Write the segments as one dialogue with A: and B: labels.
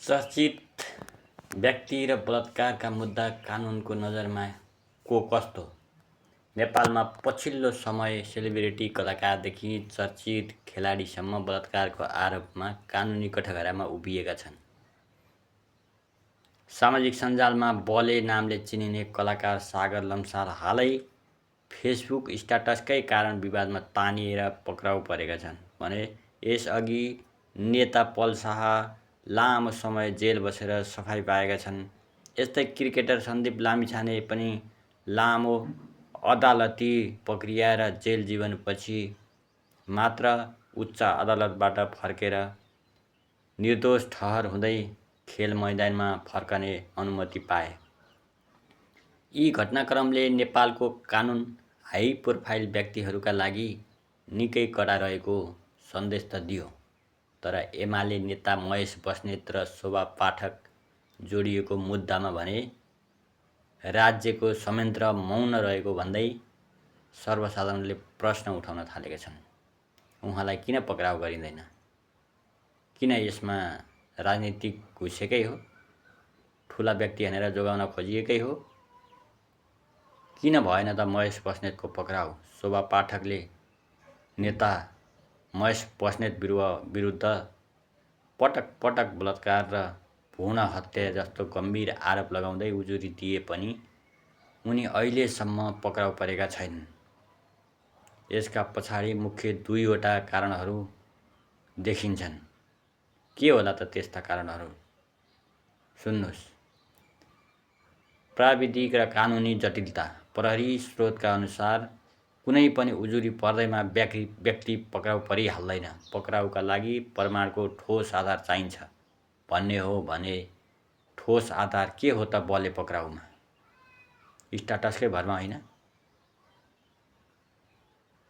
A: चर्चित व्यक्ति र बलात्कारका मुद्दा कानुनको नजरमा को कस्तो? नेपालमा पछिल्लो समय सेलिब्रिटी कलाकारदेखि चर्चित खेलाडीसम्म बलात्कारको आरोपमा कानुनी कठघरामा उभिएका छन्। सामाजिक सञ्जालमा बले नामले चिनिने कलाकार सागर लम्साल हालै फेसबुक स्ट्याटसकै कारण विवादमा तानिएर पक्राउ परेका छन् भने यसअघि नेता पल शाह लामो समय जेल बसेर सफाई पाएका छन्। यस्तै क्रिकेटर सन्दीप लामिछाने पनि लामो अदालती प्रक्रिया र जेल जीवनपछि मात्र उच्च अदालतबाट फर्केर निर्दोष ठहर हुँदै खेल मैदानमा फर्कने अनुमति पाए। यी घटनाक्रमले नेपालको कानुन हाई प्रोफाइल व्यक्तिहरूका लागि निकै कडा रहेको सन्देश त दियो, तर एमाले नेता महेश बस्नेत र शोभा पाठक जोडिएको मुद्दामा भने राज्यको संयन्त्र मौन रहेको भन्दै सर्वसाधारणले प्रश्न उठाउन थालेका छन्। उहाँलाई किन पक्राउ गरिँदैन? किन यसमा राजनीतिक घुसेकै हो? ठुला व्यक्ति भनेर जोगाउन खोजिएकै हो? किन भएन त महेश बस्नेतको पक्राउ? शोभा पाठकले नेता महेश बस्नेत विरुद्ध पटक पटक बलात्कार र भ्रूण हत्या जस्तो गम्भीर आरोप लगाउँदै उजुरी दिए पनि उनी अहिलेसम्म पक्राउ परेका छैनन्। यसका पछाडि मुख्य दुईवटा कारणहरू देखिन्छन्। के होला त त्यस्ता कारणहरू? सुन्नुहोस्। प्राविधिक र कानुनी जटिलता। प्रहरी स्रोतका अनुसार कुनै पनि उजुरी पर्दैमा व्यक्ति पक्राउ परिहाल्दैन। पक्राउका लागि प्रमाणको ठोस आधार चाहिन्छ भन्ने हो भने ठोस आधार के हो त बले पक्राउमा? स्ट्याटसकै भरमा होइन?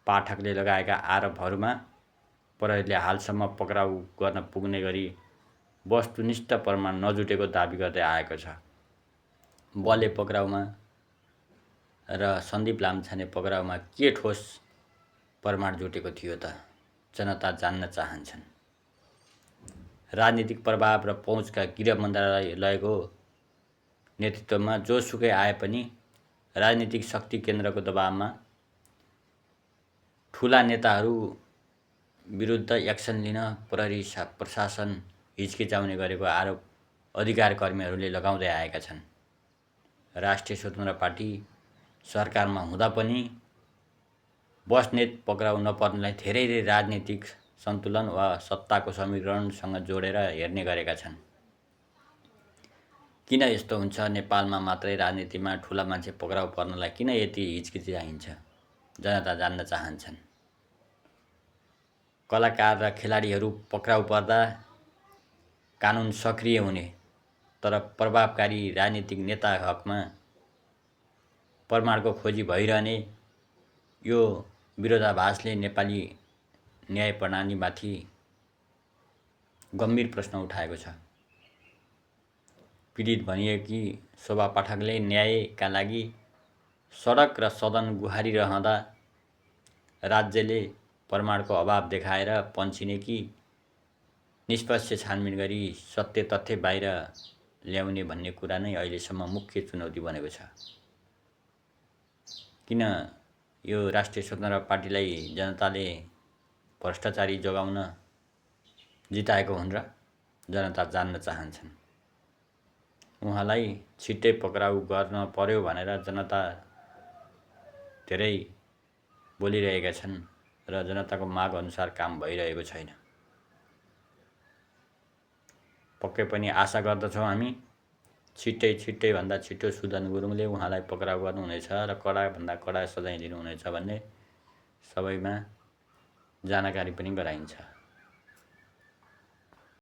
A: पाठकले लगाएका आरोपहरूमा प्रहरीले हालसम्म पक्राउ गर्न पुग्ने गरी वस्तुनिष्ठ प्रमाण नजुटेको दाबी गर्दै आएको छ। बले पक्राउमा र सन्दीप लामिछाने पक्राउमा के ठोस प्रमाण जुटेको थियो त? जनता जान्न चाहन्छन्। राजनीतिक प्रभाव र पहुँचका गृह मन्त्रालयको नेतृत्वमा जोसुकै आए पनि राजनीतिक शक्ति केन्द्रको दबावमा ठुला नेताहरू विरुद्ध एक्सन लिन प्रहरी प्रशासन हिचकिचाउने गरेको आरोप अधिकार कर्मीहरूले लगाउँदै आएका छन्। राष्ट्रिय स्वतन्त्र पार्टी सरकारमा हुँदा पनि बस्नेत पक्राउ नपर्नुलाई धेरैले राजनीतिक सन्तुलन वा सत्ताको समीकरणसँग जोडेर हेर्ने गरेका छन्। किन यस्तो हुन्छ? नेपालमा मात्रै राजनीतिमा ठुला मान्छे पक्राउ पर्नलाई किन यति हिचकिचाइन्छ? जनता जान्न चाहन्छन्। कलाकार र खेलाडीहरू पक्राउ पर्दा कानुन सक्रिय हुने तर प्रभावकारी राजनीतिक नेता हकमा प्रमाणको खोजी भइरहने यो विरोधाभासले नेपाली न्याय प्रणालीमाथि गम्भीर प्रश्न उठाएको छ। पीडित भनिएकी शोभा पाठकले न्यायका लागि सडक र सदन गुहारिरहँदा राज्यले प्रमाणको अभाव देखाएर पन्छिने कि निष्पक्ष छानबिन गरी सत्य तथ्य बाहिर ल्याउने भन्ने कुरा नै अहिलेसम्म मुख्य चुनौती बनेको छ। किन यो राष्ट्रिय स्वतन्त्र पार्टीलाई जनताले भ्रष्टाचारी जोगाउन जिताएको हुन् र? जनता जान्न चाहन्छन्। उहाँलाई छिट्टै पक्राउ गर्न पर्यो भनेर जनता धेरै बोलिरहेका छन् र जनताको माग अनुसार काम भइरहेको छैन। पक्कै पनि आशा गर्दछौँ हामी छिट्टै भन्दा छिट्टो सुदन गुरुङले उहाँलाई पक्राउ गर्नुहुनेछ र कडाभन्दा कडा सजाय दिनुहुनेछ भन्ने सबैमा जानकारी पनि गराइन्छ।